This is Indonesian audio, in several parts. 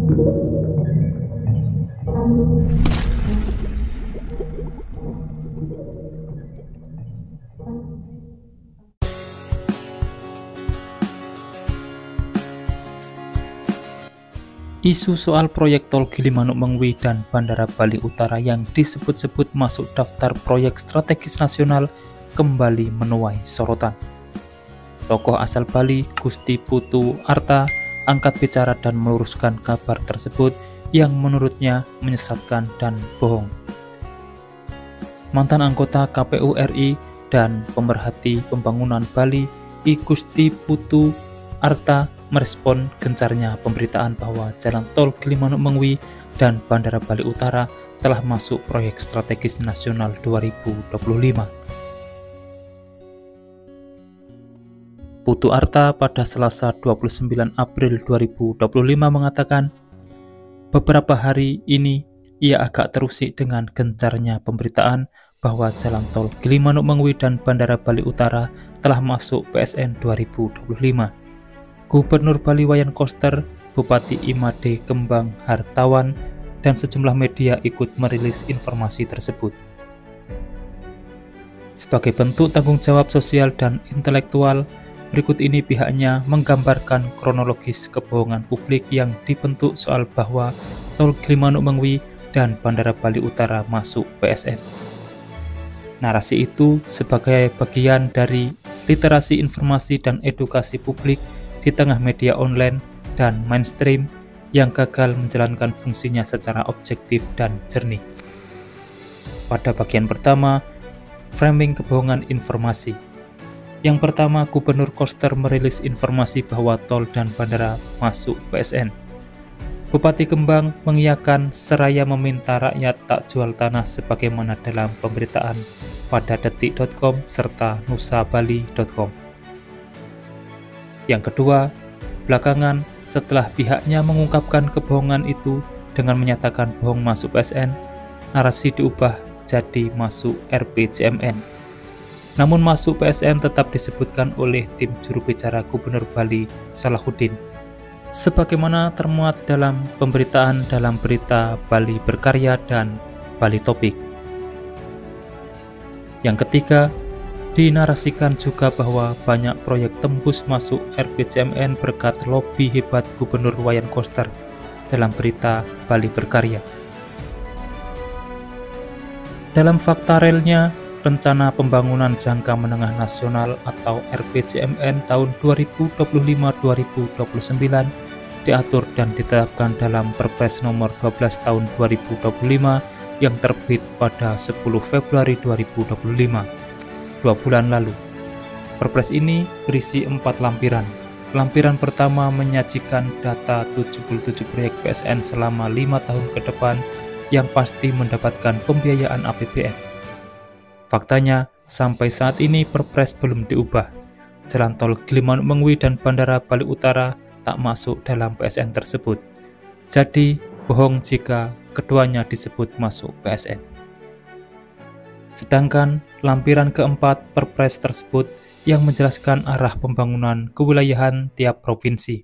Isu soal proyek tol Gilimanuk Mengwi dan Bandara Bali Utara yang disebut-sebut masuk daftar proyek strategis nasional kembali menuai sorotan. Tokoh asal Bali, Gusti Putu Arta, angkat bicara dan meluruskan kabar tersebut yang menurutnya menyesatkan dan bohong. Mantan anggota KPU RI dan pemerhati pembangunan Bali, I Gusti Putu Arta, merespon gencarnya pemberitaan bahwa jalan tol Gilimanuk Mengwi dan Bandara Bali Utara telah masuk proyek strategis nasional 2025. Putu Arta pada Selasa 29 April 2025 mengatakan, beberapa hari ini ia agak terusik dengan gencarnya pemberitaan bahwa jalan tol Gilimanuk Mengwi dan Bandara Bali Utara telah masuk PSN 2025. Gubernur Bali Wayan Koster, Bupati Imade Kembang Hartawan, dan sejumlah media ikut merilis informasi tersebut. Sebagai bentuk tanggung jawab sosial dan intelektual, berikut ini pihaknya menggambarkan kronologis kebohongan publik yang dibentuk soal bahwa tol Gilimanuk Mengwi dan Bandara Bali Utara masuk PSN. Narasi itu sebagai bagian dari literasi informasi dan edukasi publik di tengah media online dan mainstream yang gagal menjalankan fungsinya secara objektif dan jernih. Pada bagian pertama, framing kebohongan informasi. Yang pertama, Gubernur Koster merilis informasi bahwa tol dan bandara masuk PSN. Bupati Kembang mengiyakan seraya meminta rakyat tak jual tanah sebagaimana dalam pemberitaan pada detik.com serta nusabali.com. Yang kedua, belakangan setelah pihaknya mengungkapkan kebohongan itu dengan menyatakan bohong masuk PSN, narasi diubah jadi masuk RPJMN. Namun masuk PSN tetap disebutkan oleh tim juru bicara Gubernur Bali Salahuddin, sebagaimana termuat dalam pemberitaan dalam berita Bali Berkarya dan Bali Topik. Yang ketiga, dinarasikan juga bahwa banyak proyek tembus masuk RPJMN berkat lobi hebat Gubernur Wayan Koster dalam berita Bali Berkarya. Dalam fakta realnya, Rencana Pembangunan Jangka Menengah Nasional atau RPJMN tahun 2025-2029 diatur dan ditetapkan dalam Perpres nomor 12 tahun 2025 yang terbit pada 10 Februari 2025. 2 bulan lalu. Perpres ini berisi 4 lampiran. Lampiran pertama menyajikan data 77 proyek PSN selama 5 tahun ke depan yang pasti mendapatkan pembiayaan APBN. Faktanya, sampai saat ini Perpres belum diubah. Jalan tol Gilimanuk Mengwi dan Bandara Bali Utara tak masuk dalam PSN tersebut. Jadi, bohong jika keduanya disebut masuk PSN. Sedangkan lampiran keempat Perpres tersebut yang menjelaskan arah pembangunan kewilayahan tiap provinsi.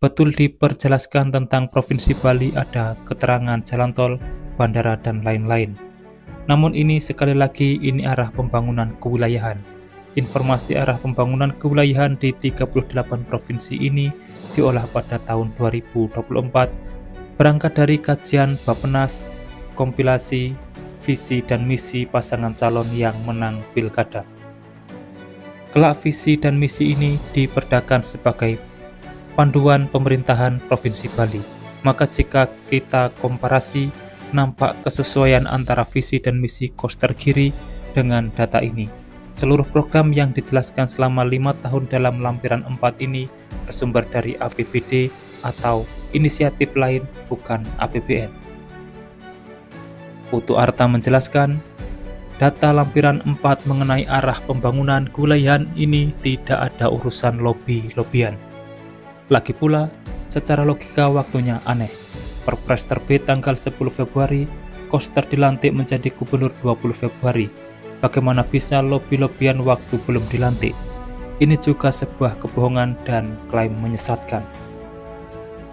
Betul diperjelaskan tentang Provinsi Bali ada keterangan jalan tol, bandara, dan lain-lain. Namun ini sekali lagi ini arah pembangunan kewilayahan. Informasi arah pembangunan kewilayahan di 38 provinsi ini diolah pada tahun 2024 berangkat dari kajian Bappenas, kompilasi visi dan misi pasangan calon yang menang pilkada. Kelak visi dan misi ini diperdakan sebagai panduan pemerintahan Provinsi Bali. Maka jika kita komparasi, nampak kesesuaian antara visi dan misi Koster Giri dengan data ini. Seluruh program yang dijelaskan selama 5 tahun dalam lampiran 4 ini bersumber dari APBD atau inisiatif lain bukan APBN. Putu Arta menjelaskan, data lampiran 4 mengenai arah pembangunan kewilayahan ini tidak ada urusan lobi-lobian. Lagi pula, secara logika waktunya aneh. Perpres terbit tanggal 10 Februari, Koster dilantik menjadi gubernur 20 Februari. Bagaimana bisa lobi-lobian waktu belum dilantik? Ini juga sebuah kebohongan dan klaim menyesatkan.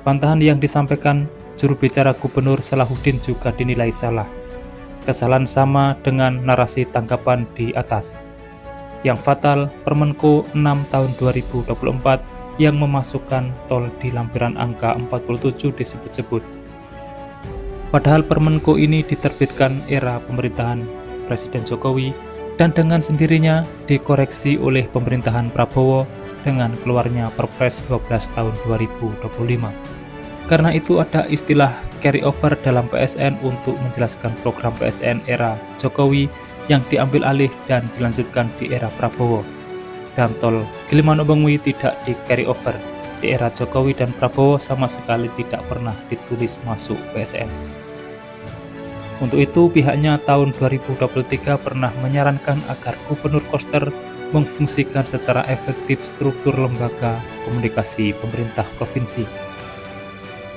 Bantahan yang disampaikan juru bicara Gubernur Salahuddin juga dinilai salah. Kesalahan sama dengan narasi tanggapan di atas. Yang fatal, Permenko 6 tahun 2024 yang memasukkan tol di lampiran angka 47 disebut-sebut. Padahal Permenko ini diterbitkan era pemerintahan Presiden Jokowi dan dengan sendirinya dikoreksi oleh pemerintahan Prabowo dengan keluarnya Perpres 12 tahun 2025. Karena itu ada istilah carryover dalam PSN untuk menjelaskan program PSN era Jokowi yang diambil alih dan dilanjutkan di era Prabowo. Dan tol Gilimanuk-Bengwi tidak di carryover. Di era Jokowi dan Prabowo sama sekali tidak pernah ditulis masuk PSN. Untuk itu pihaknya tahun 2023 pernah menyarankan agar Gubernur Koster memfungsikan secara efektif struktur lembaga komunikasi pemerintah provinsi.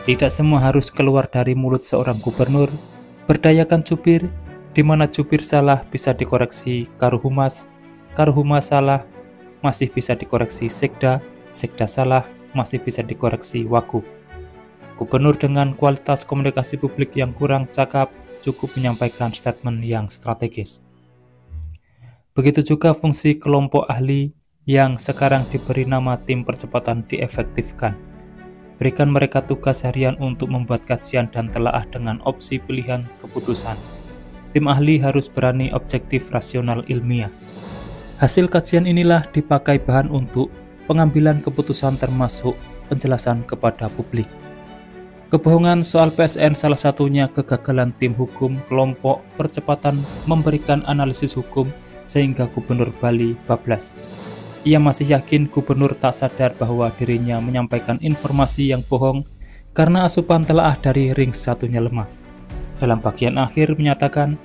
Tidak semua harus keluar dari mulut seorang gubernur. Berdayakan jubir, di mana jubir salah bisa dikoreksi Karuhumas, Karuhumas salah masih bisa dikoreksi Sekda, Sekda salah masih bisa dikoreksi Wagub. Gubernur dengan kualitas komunikasi publik yang kurang cakap cukup menyampaikan statement yang strategis. Begitu juga fungsi kelompok ahli yang sekarang diberi nama tim percepatan diefektifkan. Berikan mereka tugas harian untuk membuat kajian dan telaah dengan opsi pilihan keputusan. Tim ahli harus berani objektif, rasional, ilmiah. Hasil kajian inilah dipakai bahan untuk pengambilan keputusan termasuk penjelasan kepada publik. Kebohongan soal PSN salah satunya kegagalan tim hukum kelompok percepatan memberikan analisis hukum sehingga Gubernur Bali bablas. Ia masih yakin gubernur tak sadar bahwa dirinya menyampaikan informasi yang bohong karena asupan telaah dari ring satunya lemah. Dalam bagian akhir menyatakan,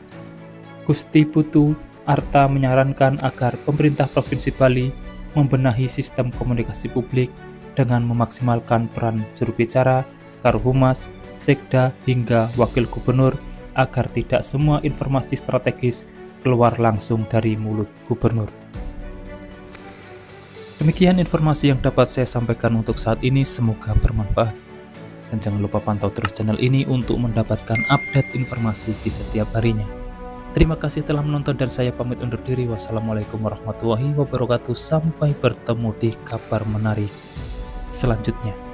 Gusti Putu Arta menyarankan agar pemerintah Provinsi Bali membenahi sistem komunikasi publik dengan memaksimalkan peran juru bicara, Karuhumas, Sekda hingga wakil gubernur agar tidak semua informasi strategis keluar langsung dari mulut gubernur. Demikian informasi yang dapat saya sampaikan untuk saat ini, semoga bermanfaat. Dan jangan lupa pantau terus channel ini untuk mendapatkan update informasi di setiap harinya. Terima kasih telah menonton dan saya pamit undur diri. Wassalamualaikum warahmatullahi wabarakatuh. Sampai bertemu di kabar menarik selanjutnya.